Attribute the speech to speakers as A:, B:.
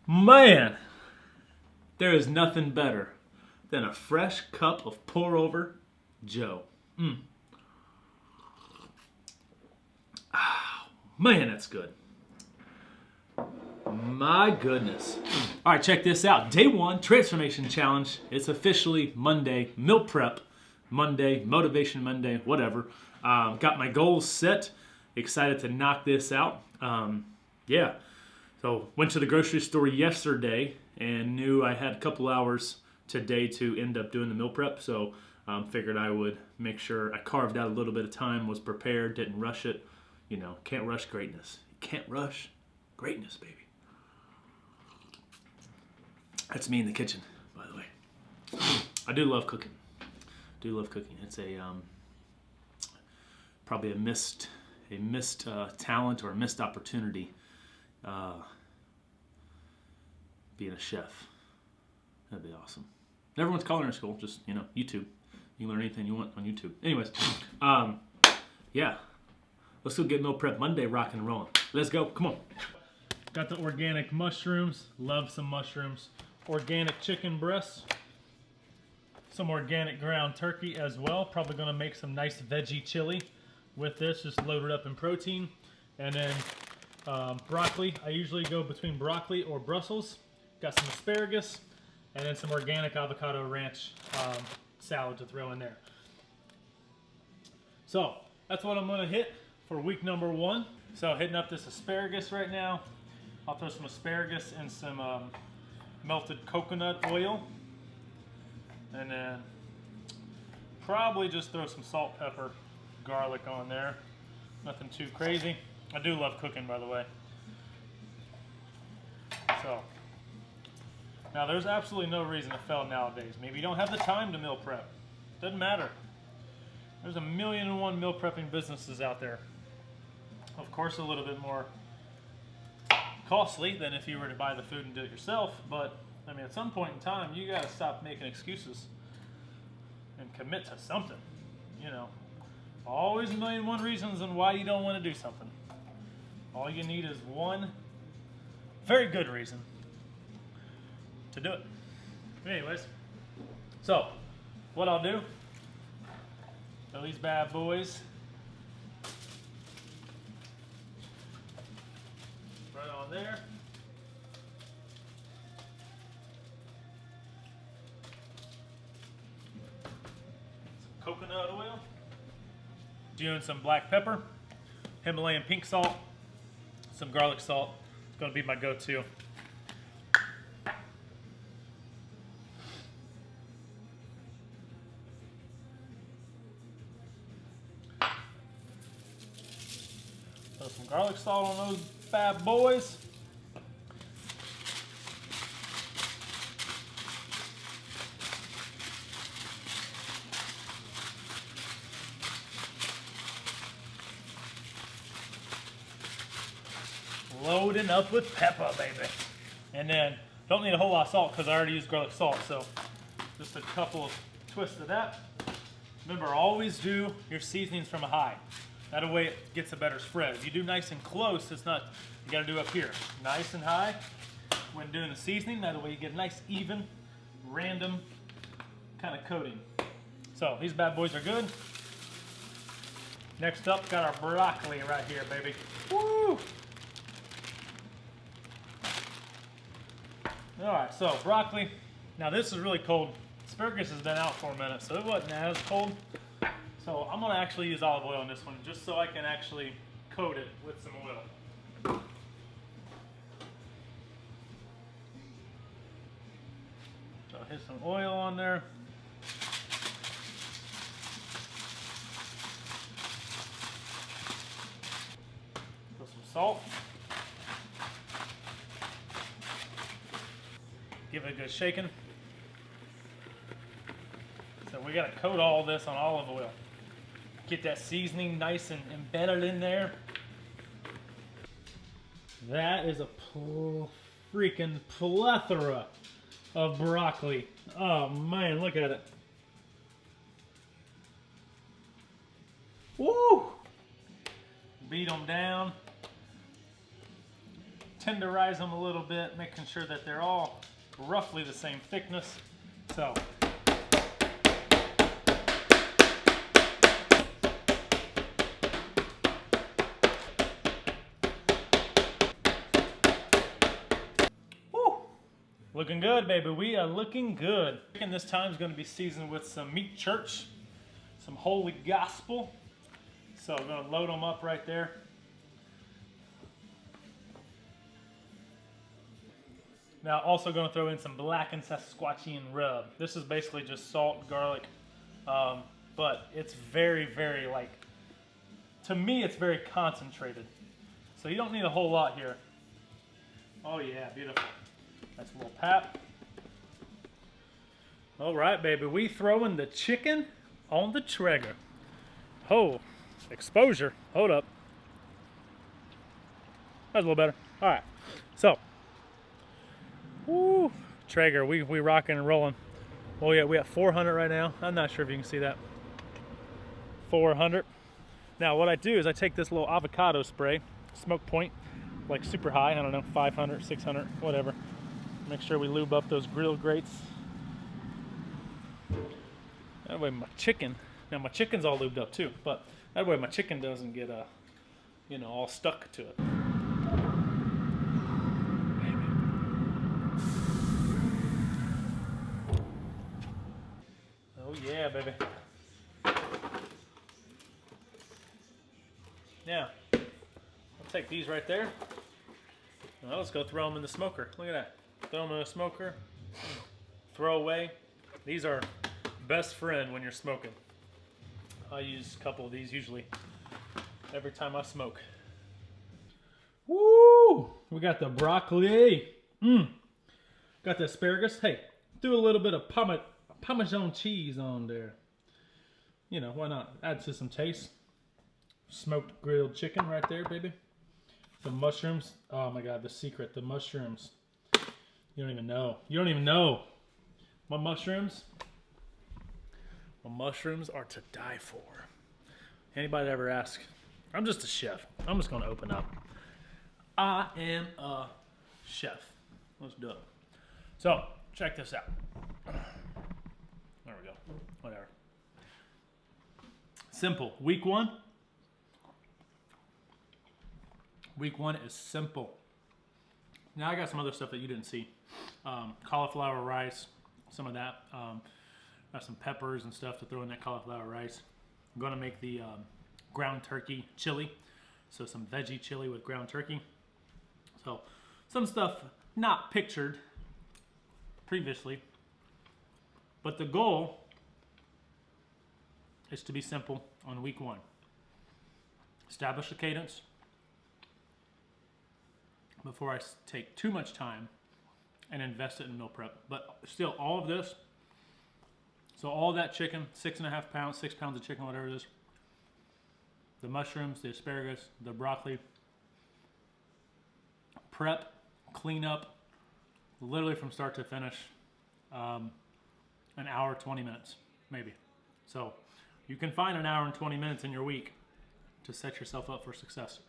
A: Man, there is nothing better than a fresh cup of pour over Joe. Man, that's good. My goodness. All right, check this out. Day 1 transformation challenge. It's officially Monday. Meal prep Monday, motivation Monday, whatever. Got my goals set. Excited to knock this out. Yeah. So went to the grocery store yesterday and knew I had a couple hours today to end up doing the meal prep. So figured I would make sure I carved out a little bit of time, was prepared, didn't rush it. You know, can't rush greatness. You can't rush greatness, baby. That's me in the kitchen, by the way. I do love cooking. It's a probably a missed talent or a missed opportunity. Being a chef, that'd be awesome. Never went to culinary school. Just YouTube. You can learn anything you want on YouTube. Anyways, yeah. Let's go get meal prep Monday rocking and rolling. Let's go. Come on. Got the organic mushrooms. Love some mushrooms. Organic chicken breasts. Some organic ground turkey as well. Probably going to make some nice veggie chili with this. Just loaded up in protein. And then broccoli. I usually go between broccoli or Brussels. Got some asparagus. And then some organic avocado ranch salad to throw in there. So that's what I'm going to hit for week number 1. So hitting up this asparagus right now. I'll throw some asparagus and some melted coconut oil. And then probably just throw some salt, pepper, garlic on there. Nothing too crazy. I do love cooking, by the way. So now there's absolutely no reason to fail nowadays. Maybe you don't have the time to meal prep. Doesn't matter. There's 1,000,001 meal prepping businesses out there. Of course, a little bit more costly than if you were to buy the food and do it yourself. But I mean, at some point in time, you gotta stop making excuses and commit to something. You know, always 1,000,001 reasons on why you don't want to do something. All you need is one very good reason to do it. Anyways, so what I'll do, throw these bad boys right on there. Some coconut oil. Doing some black pepper, Himalayan pink salt, some garlic salt. It's going to be my go-to. Throw some garlic salt on those bad boys. Loading up with pepper, baby. And then, don't need a whole lot of salt because I already used garlic salt, so just a couple of twists of that. Remember, always do your seasonings from a high. That way it gets a better spread. If you do nice and close, it's not, you gotta do up here. Nice and high when doing the seasoning, that way you get a nice, even, random kind of coating. So, these bad boys are good. Next up, got our broccoli right here, baby. Woo! Alright, so broccoli. Now this is really cold. Asparagus has been out for a minute, so it wasn't as cold. So I'm going to actually use olive oil on this one, just so I can actually coat it with some oil. So hit some oil on there. Put some salt. Give it a good shaking. So we got to coat all this on olive oil. Get that seasoning nice and embedded in there. That is a freaking plethora of broccoli. Oh man, look at it. Woo! Beat them down. tenderize them a little bit, making sure that they're all roughly the same thickness. So woo! Looking good, baby. We are looking good. Chicken this time is going to be seasoned with some meat church, some holy gospel. So I'm going to load them up right there. Now also going to throw in some blackened Sasquatchian rub. This is basically just salt, garlic, but it's very, very like, to me it's very concentrated. So you don't need a whole lot here. Oh yeah, beautiful. That's a little pap. All right, baby, we throwing the chicken on the Traeger. Oh, exposure, hold up. That's a little better. All right, so. Woo, Traeger, we rocking and rolling. Oh yeah, we at 400 right now. I'm not sure if you can see that. 400. Now what I do is I take this little avocado spray, smoke point, like super high, I don't know, 500, 600, whatever. Make sure we lube up those grill grates. That way my chicken, now my chicken's all lubed up too, but that way my chicken doesn't get, you know, all stuck to it. Yeah, baby. Now, I'll take these right there. Well, let's go throw them in the smoker. Look at that. Throw them in the smoker. Throw away. These are best friend when you're smoking. I use a couple of these usually every time I smoke. Woo! We got the broccoli. Got the asparagus. Hey, do a little bit of Parmesan cheese on there. You know, why not? Add to some taste. Smoked grilled chicken right there, baby. Some mushrooms. Oh my God, the secret, the mushrooms. You don't even know. You don't even know. My mushrooms are to die for. Anybody ever ask? I'm just a chef. I'm just gonna open up. I am a chef. Let's do it. So, check this out. There we go. Whatever. Simple. Week one. Week one is simple. Now I got some other stuff that you didn't see. Cauliflower rice, some of that. Got some peppers and stuff to throw in that cauliflower rice. I'm gonna make the ground turkey chili. So some veggie chili with ground turkey. So some stuff not pictured previously. But the goal is to be simple on week one. Establish a cadence before I take too much time and invest it in meal prep. But still, all of this, so all that chicken, 6.5 pounds, 6 pounds of chicken, whatever it is, the mushrooms, the asparagus, the broccoli, prep, clean up, literally from start to finish, an hour, 20 minutes, maybe. So you can find an hour and 20 minutes in your week to set yourself up for success.